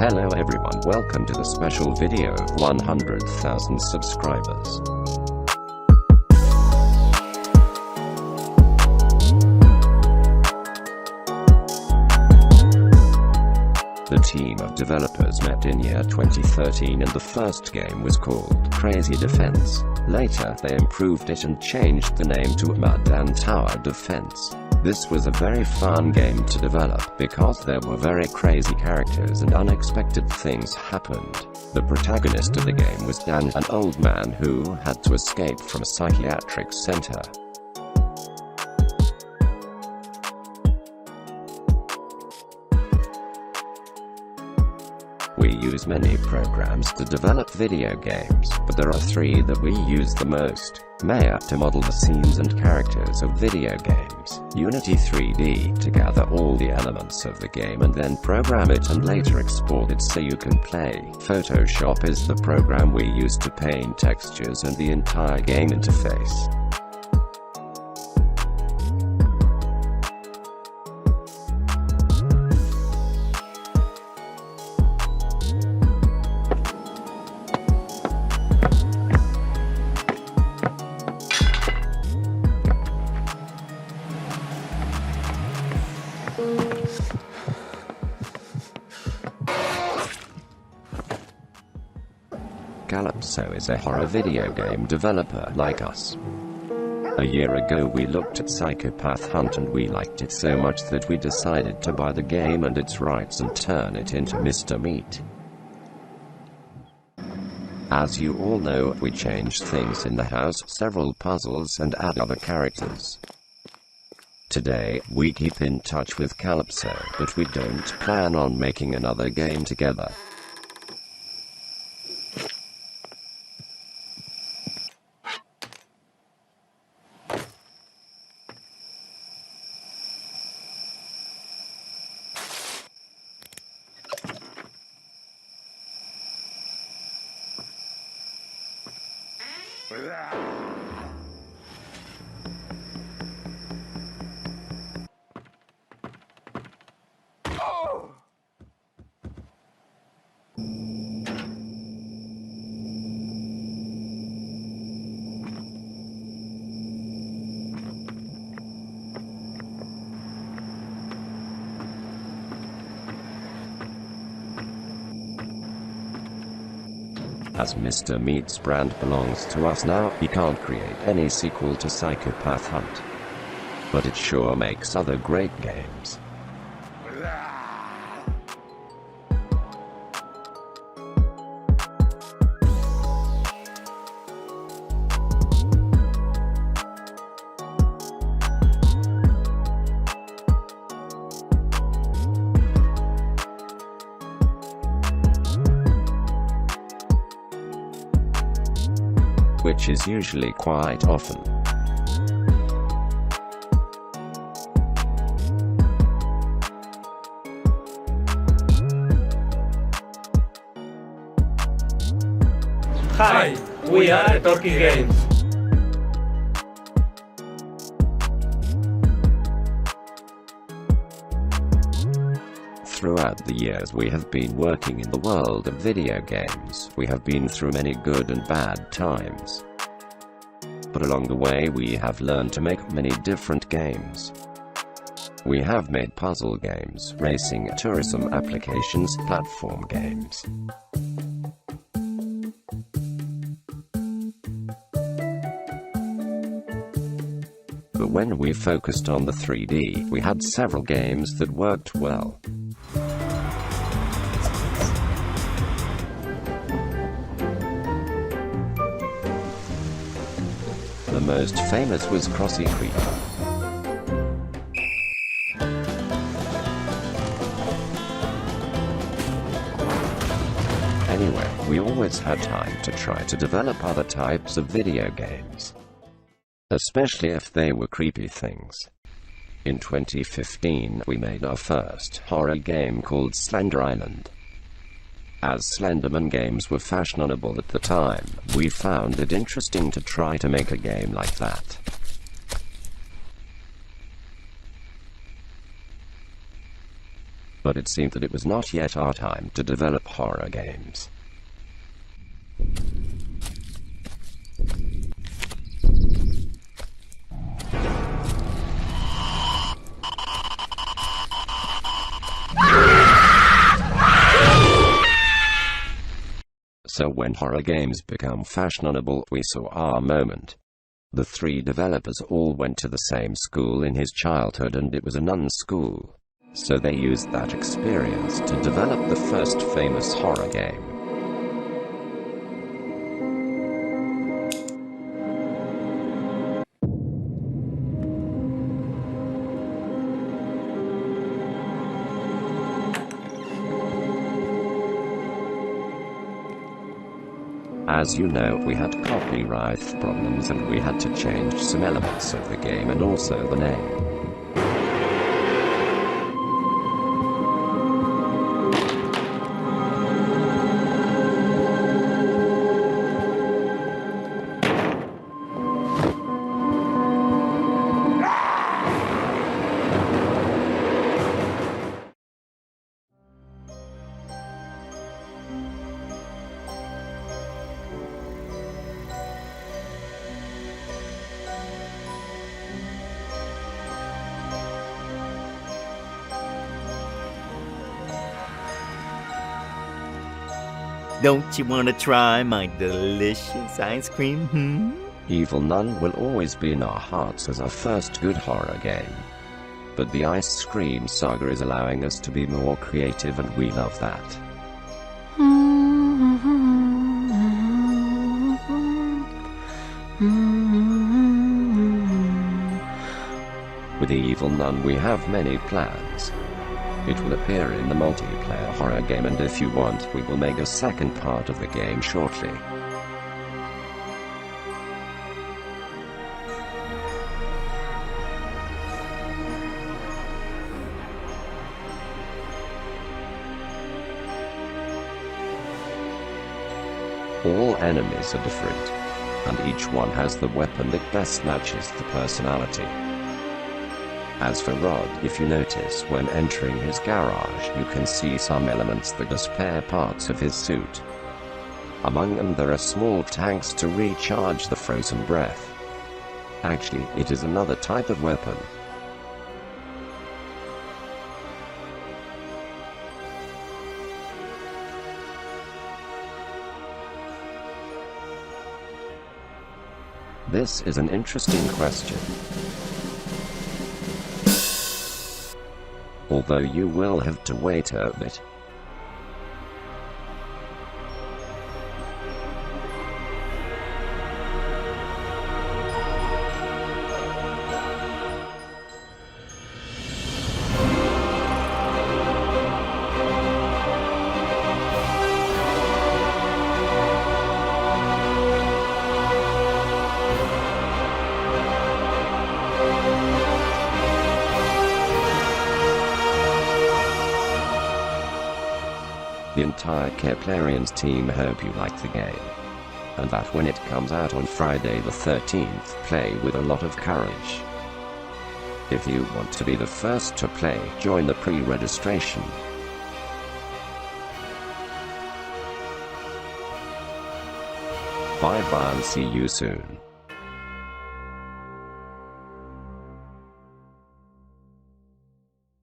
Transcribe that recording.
Hello everyone, welcome to the special video of 100,000 subscribers. The team of developers met in year 2013 and the first game was called Crazy Defense. Later they improved it and changed the name to Mud and Tower Defense. This was a very fun game to develop because there were very crazy characters and unexpected things happened. The protagonist of the game was Dan, an old man who had to escape from a psychiatric center. We use many programs to develop video games, but there are three that we use the most. Maya to model the scenes and characters of video games, Unity 3D to gather all the elements of the game and then program it and later export it so you can play. Photoshop is the program we use to paint textures and the entire game interface. Calypso is a horror video game developer like us. A year ago we looked at Psychopath Hunt and we liked it so much that we decided to buy the game and its rights and turn it into Mr. Meat. As you all know, we changed things in the house, several puzzles and add other characters. Today, we keep in touch with Calypso, but we don't plan on making another game together. As Mr. Meat's brand belongs to us now, he can't create any sequel to Psychopath Hunt. But it sure makes other great games. Which is usually quite often. Hi, we are Turkey Games. Throughout the years we have been working in the world of video games, we have been through many good and bad times. But along the way we have learned to make many different games. We have made puzzle games, racing, tourism applications, platform games. But when we focused on the 3D, we had several games that worked well. The most famous was Crossy Creeper. Anyway, we always had time to try to develop other types of video games, especially if they were creepy things. In 2015, we made our first horror game called Slender Island. As Slenderman games were fashionable at the time, we found it interesting to try to make a game like that. But it seemed that it was not yet our time to develop horror games. So when horror games become fashionable, we saw our moment. The 3 developers all went to the same school in his childhood, and it was a nuns' school. So they used that experience to develop the first famous horror game. As you know, we had copyright problems and we had to change some elements of the game and also the name. Don't you want to try my delicious ice cream? Evil Nun will always be in our hearts as our first good horror game. But the Ice Cream Saga is allowing us to be more creative, and we love that. With the Evil Nun we have many plans. It will appear in the multiplayer horror game, and if you want, we will make a second part of the game shortly. All enemies are different, and each one has the weapon that best matches the personality. As for Rod, if you notice when entering his garage, you can see some elements that are spare parts of his suit. Among them there are small tanks to recharge the frozen breath. Actually, it is another type of weapon. This is an interesting question. Although you will have to wait a bit. The entire Keplerians team hope you like the game, and that when it comes out on Friday the 13th, play with a lot of courage. If you want to be the first to play, join the pre-registration. Bye bye and see you soon.